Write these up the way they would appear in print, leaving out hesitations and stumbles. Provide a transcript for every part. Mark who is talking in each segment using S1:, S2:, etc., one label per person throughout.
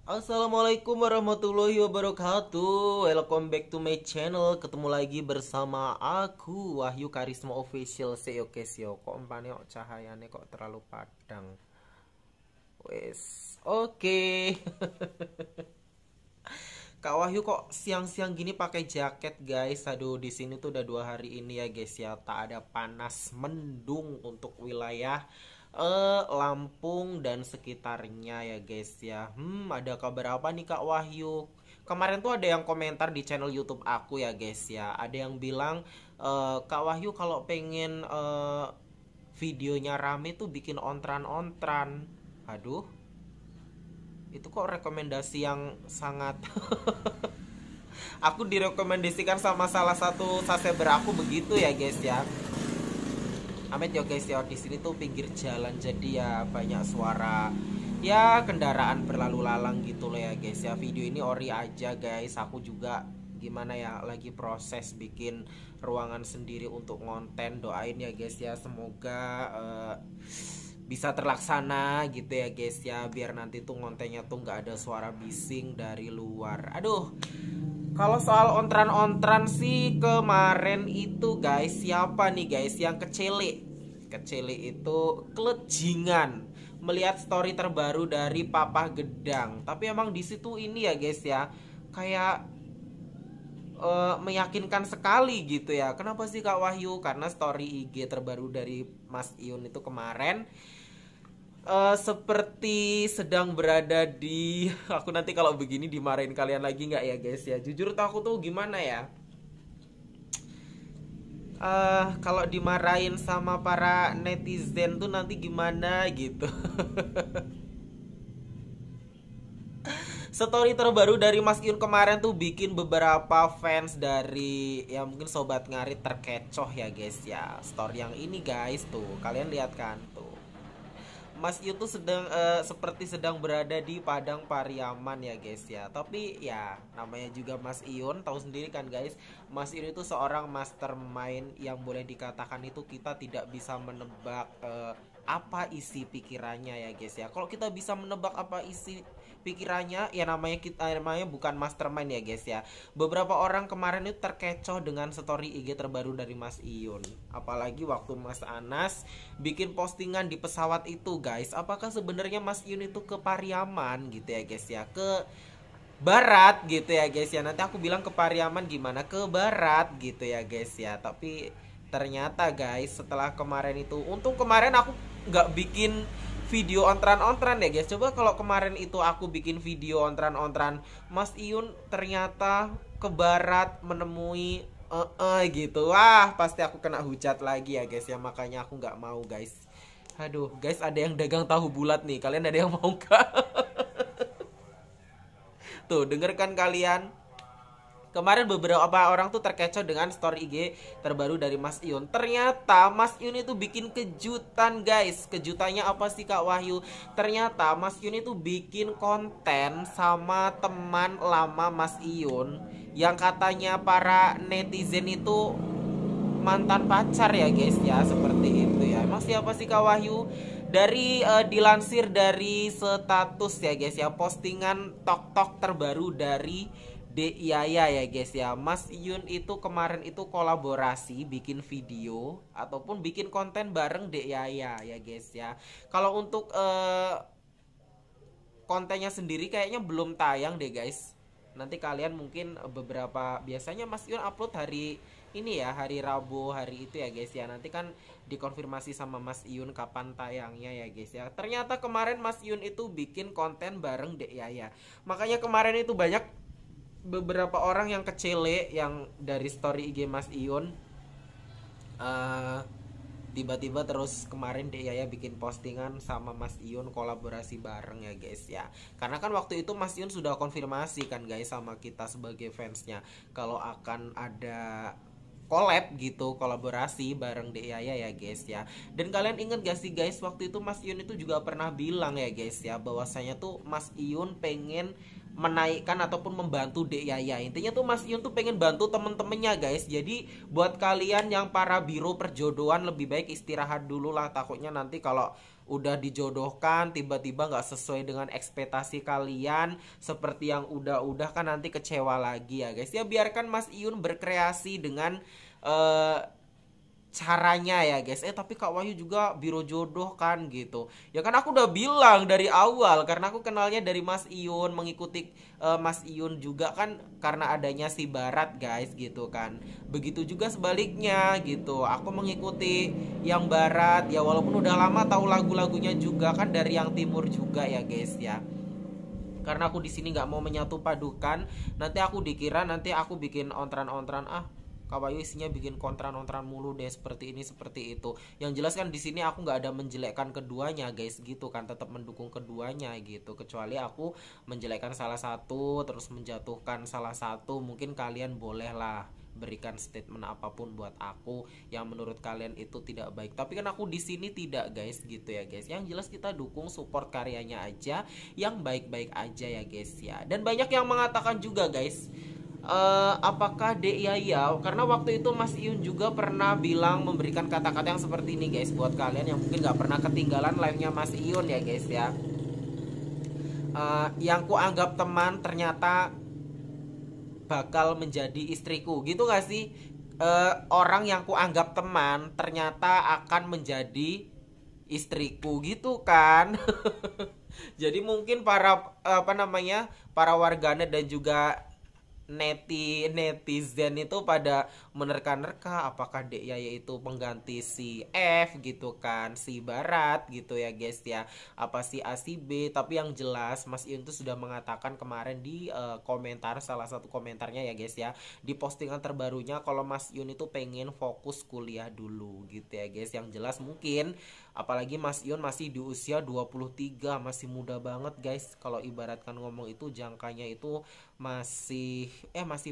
S1: Assalamualaikum warahmatullahi wabarakatuh. Welcome back to my channel. Ketemu lagi bersama aku Wahyu Karisma Official. Seo kesio. Kok umpane kok cahayane kok terlalu padang. Wes, oke. Kak Wahyu kok siang-siang gini pakai jaket, guys. Aduh, di sini tuh udah 2 hari ini ya, guys ya. Tak ada panas, mendung untuk wilayah Lampung dan sekitarnya ya, guys ya. Ada kabar apa nih Kak Wahyu? Kemarin tuh ada yang komentar di channel YouTube aku ya, guys ya. Ada yang bilang Kak Wahyu kalau pengen videonya rame tuh bikin ontran-ontran. Aduh, itu kok rekomendasi yang sangat aku direkomendasikan sama salah satu subscriber aku begitu ya, guys ya. Amit ya, guys ya, di sini tuh pinggir jalan, jadi ya banyak suara ya kendaraan berlalu lalang gitu loh ya, guys ya. Video ini ori aja, guys. Aku juga gimana ya, lagi proses bikin ruangan sendiri untuk ngonten. Doain ya, guys ya, semoga bisa terlaksana gitu ya, guys ya, biar nanti tuh ngontennya tuh nggak ada suara bising dari luar. Aduh, kalau soal ontran-ontran sih kemarin itu, guys, siapa nih, guys, yang kecele itu kelejingan melihat story terbaru dari Papa Gedang. Tapi emang di situ ini ya, guys ya, kayak meyakinkan sekali gitu ya. Kenapa sih Kak Wahyu? Karena story IG terbaru dari Mas Iun itu kemarin seperti sedang berada di aku nanti kalau begini dimarahin kalian lagi nggak ya, guys ya. Jujur tuh aku tuh gimana ya, kalau dimarahin sama para netizen tuh nanti gimana gitu. Story terbaru dari Mas Iun kemarin tuh bikin beberapa fans dari ya mungkin sobat ngarit terkecoh ya, guys ya. Story yang ini, guys, tuh kalian lihat kan tuh, Mas Iun tuh seperti sedang berada di Padang Pariaman ya, guys ya. Tapi ya namanya juga Mas Iun, tahu sendiri kan, guys. Mas Iun itu seorang mastermind yang boleh dikatakan itu kita tidak bisa menebak apa isi pikirannya ya, guys ya. Kalau kita bisa menebak apa isi pikirannya, ya namanya bukan mastermind ya, guys ya. Beberapa orang kemarin itu terkecoh dengan story IG terbaru dari Mas Iun. Apalagi waktu Mas Anas bikin postingan di pesawat itu, guys. Apakah sebenarnya Mas Iun itu ke Pariaman gitu ya, guys ya, ke barat gitu ya, guys ya. Nanti aku bilang ke Pariaman gimana, ke barat gitu ya, guys ya. Tapi ternyata, guys, setelah kemarin itu, untung kemarin aku nggak bikin video ontran-ontran ya, guys. Coba kalau kemarin itu aku bikin video ontran-ontran, Mas Iun ternyata ke barat menemui gitu, wah pasti aku kena hujat lagi ya, guys ya. Makanya aku nggak mau, guys. Aduh, guys, ada yang dagang tahu bulat nih, kalian ada yang mau nggak? Tuh, dengarkan kalian. Kemarin beberapa orang tuh terkecoh dengan story IG terbaru dari Mas Iun. Ternyata Mas Iun itu bikin kejutan, guys. Kejutannya apa sih Kak Wahyu? Ternyata Mas Iun itu bikin konten sama teman lama Mas Iun yang katanya para netizen itu mantan pacar ya, guys ya. Seperti itu ya. Emang siapa sih Kak Wahyu? Dari dilansir dari status ya, guys ya, postingan tok-tok terbaru dari Dek Yaya ya, guys ya. Mas Iun itu kemarin itu kolaborasi bikin video ataupun bikin konten bareng Dek Yaya ya, guys ya. Kalau untuk kontennya sendiri kayaknya belum tayang deh, guys. Nanti kalian mungkin beberapa, biasanya Mas Iun upload hari ini ya, hari Rabu hari itu ya, guys ya. Nanti kan dikonfirmasi sama Mas Iun kapan tayangnya ya, guys ya. Ternyata kemarin Mas Iun itu bikin konten bareng Dek Yaya. Makanya kemarin itu banyak beberapa orang yang kecele yang dari story IG Mas Iun tiba-tiba terus kemarin Dek Yaya bikin postingan sama Mas Iun kolaborasi bareng ya, guys ya. Karena kan waktu itu Mas Iun sudah konfirmasi kan, guys, sama kita sebagai fansnya kalau akan ada collab gitu, kolaborasi bareng Dek Yaya ya, guys ya. Dan kalian inget gak sih, guys, waktu itu Mas Iun itu juga pernah bilang ya, guys ya, bahwasanya tuh Mas Iun pengen menaikkan ataupun membantu Dek Yaya. Intinya tuh Mas Iun tuh pengen bantu temen-temennya, guys. Jadi buat kalian yang para biro perjodohan lebih baik istirahat dulu lah, takutnya nanti kalau udah dijodohkan tiba-tiba nggak sesuai dengan ekspektasi kalian seperti yang udah kan nanti kecewa lagi ya guys. Ya biarkan Mas Iyun berkreasi dengan eh, caranya ya guys. Tapi Kak Wahyu juga biro jodoh kan gitu. Ya kan aku udah bilang dari awal karena aku kenalnya dari Mas Iyun, mengikuti Mas Iyun juga kan karena adanya si Barat guys gitu kan. Begitu juga sebaliknya gitu. Aku mengikuti yang Barat ya walaupun udah lama tahu lagu-lagunya juga kan dari yang Timur juga ya guys ya. Karena aku di sini nggak mau menyatu padukan, nanti aku dikira nanti aku bikin ontran-ontran Kak Wahyu isinya bikin kontran-kontran mulu deh seperti ini seperti itu. Yang jelas kan di sini aku nggak ada menjelekkan keduanya guys gitu kan, tetap mendukung keduanya gitu. Kecuali aku menjelekkan salah satu terus menjatuhkan salah satu, mungkin kalian boleh lah berikan statement apapun buat aku yang menurut kalian itu tidak baik. Tapi kan aku di sini tidak guys gitu ya guys. Yang jelas kita dukung support karyanya aja yang baik-baik aja ya guys ya. Dan banyak yang mengatakan juga guys, apakah ya karena waktu itu Mas Iyun juga pernah bilang memberikan kata-kata yang seperti ini guys buat kalian yang mungkin gak pernah ketinggalan live-nya Mas Iyun ya guys ya. Yang ku anggap teman ternyata bakal menjadi istriku gitu gak sih? Orang yang ku anggap teman ternyata akan menjadi istriku gitu kan. Jadi mungkin para apa namanya para warganet dan juga netizen itu pada menerka-nerka apakah Dek Yaya itu pengganti si F gitu kan, si Barat gitu ya guys ya, apa si A si B. Tapi yang jelas Mas Iun tuh sudah mengatakan kemarin di komentar, salah satu komentarnya ya guys ya, di postingan terbarunya kalau Mas Iun itu pengen fokus kuliah dulu gitu ya guys. Yang jelas mungkin apalagi Mas Iun masih di usia 23, masih muda banget guys. Kalau ibaratkan ngomong itu jangkanya itu masih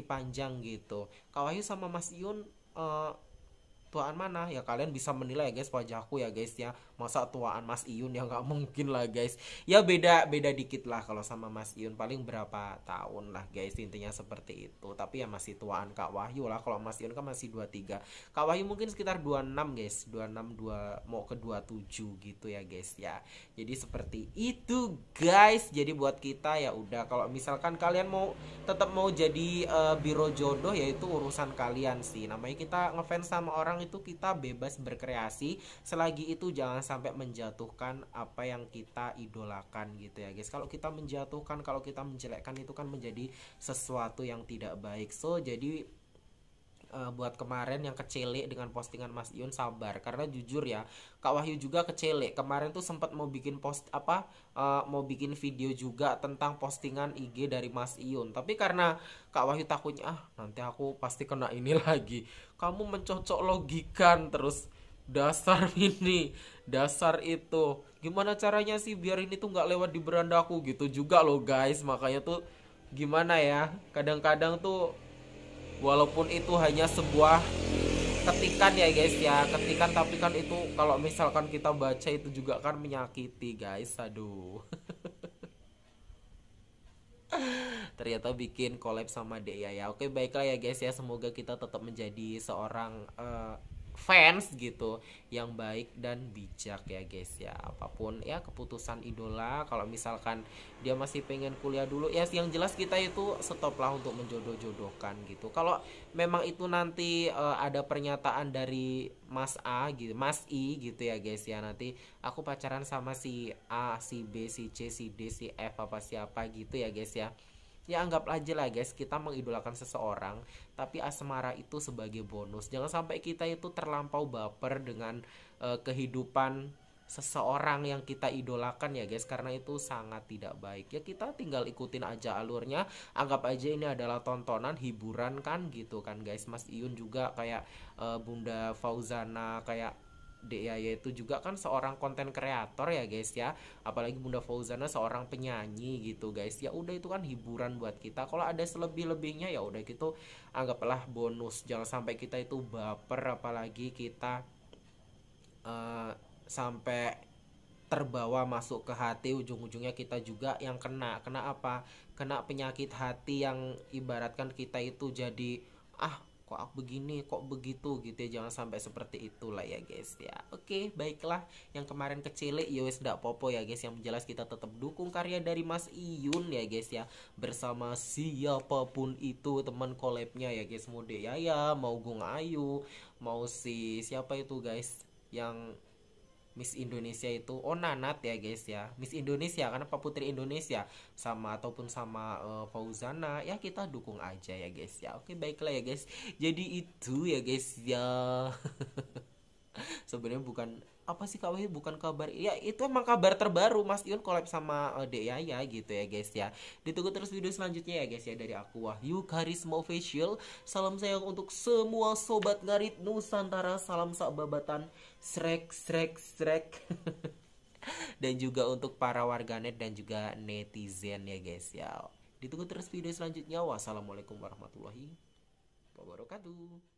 S1: panjang gitu. Kak Wahyu sama Mas Iun tuaan mana ya, kalian bisa menilai ya guys, wajahku ya guys ya, masa tuaan Mas Iyun ya nggak mungkin lah guys. Ya beda dikit lah kalau sama Mas Iyun, paling berapa tahun lah guys, intinya seperti itu. Tapi ya masih tuaan Kak Wahyu lah. Kalau Mas Iyun kan masih 23, Kak Wahyu mungkin sekitar 26 guys, 26 mau ke 27 gitu ya guys ya. Jadi seperti itu guys. Jadi buat kita ya udah, kalau misalkan kalian tetap mau jadi biro jodoh ya itu urusan kalian sih. Namanya kita ngefans sama orang itu kita bebas berkreasi selagi itu jangan sampai menjatuhkan apa yang kita idolakan gitu ya guys. Kalau kita menjatuhkan, kalau kita menjelekkan itu kan menjadi sesuatu yang tidak baik. So jadi buat kemarin yang kecele dengan postingan Mas Iun, sabar, karena jujur ya Kak Wahyu juga kecele kemarin tuh sempat mau bikin mau bikin video juga tentang postingan IG dari Mas Iun, tapi karena Kak Wahyu takutnya nanti aku pasti kena ini lagi, kamu mencocok logikan terus, dasar ini dasar itu, gimana caranya sih biar ini tuh nggak lewat di berandaku gitu juga loh guys. Makanya tuh gimana ya, kadang-kadang tuh walaupun itu hanya sebuah ketikan ya guys ya, ketikan, tapi kan itu kalau misalkan kita baca itu juga kan menyakiti guys. Aduh. Ternyata bikin collab sama Dea ya. Oke baiklah ya guys ya, semoga kita tetap menjadi seorang fans gitu yang baik dan bijak ya guys ya. Apapun ya keputusan idola, kalau misalkan dia masih pengen kuliah dulu ya, yang jelas kita itu stop lah untuk menjodoh-jodohkan gitu. Kalau memang itu nanti ada pernyataan dari Mas A gitu, Mas I gitu ya guys ya, nanti aku pacaran sama si A, si B, si C, si D, si F apa siapa gitu ya guys ya. Ya anggap aja lah guys, kita mengidolakan seseorang tapi asmara itu sebagai bonus. Jangan sampai kita itu terlampau baper dengan kehidupan seseorang yang kita idolakan ya guys, karena itu sangat tidak baik. Ya kita tinggal ikutin aja alurnya, anggap aja ini adalah tontonan hiburan kan gitu kan guys. Mas Iyun juga kayak Bunda Fauzana, kayak Dea itu juga kan seorang konten kreator ya guys ya, apalagi Bunda Fauzana seorang penyanyi gitu guys. Ya udah itu kan hiburan buat kita, kalau ada selebih-lebihnya ya udah gitu anggaplah bonus. Jangan sampai kita itu baper, apalagi kita sampai terbawa masuk ke hati, ujung-ujungnya kita juga yang kena apa, kena penyakit hati yang ibaratkan kita itu jadi kok begini kok begitu gitu ya, jangan sampai seperti itulah ya guys ya. Oke baiklah, yang kemarin kecil ya wes ndak popo ya guys, yang jelas kita tetap dukung karya dari Mas Iyun ya guys ya, bersama siapapun itu teman collabnya ya guys, mau Yaya, mau Gung Ayu, mau si siapa itu guys yang Miss Indonesia itu, oh Nanat ya guys ya, Miss Indonesia karena Pak Putri Indonesia, sama ataupun sama Fauzana ya, kita dukung aja ya guys ya. Oke baiklah ya guys, jadi itu ya guys ya. Sebenarnya bukan apa sih Kak Wahyu, bukan kabar ya, itu emang kabar terbaru Mas Ion collab sama Dek Yaya gitu ya guys ya. Ditunggu terus video selanjutnya ya guys ya, dari aku Wahyu Karisma Official. Salam sayang untuk semua sobat ngarit Nusantara, salam sak babatan, srek srek srek. Dan juga untuk para warganet dan juga netizen ya guys ya. Ditunggu terus video selanjutnya. Wassalamualaikum warahmatullahi wabarakatuh.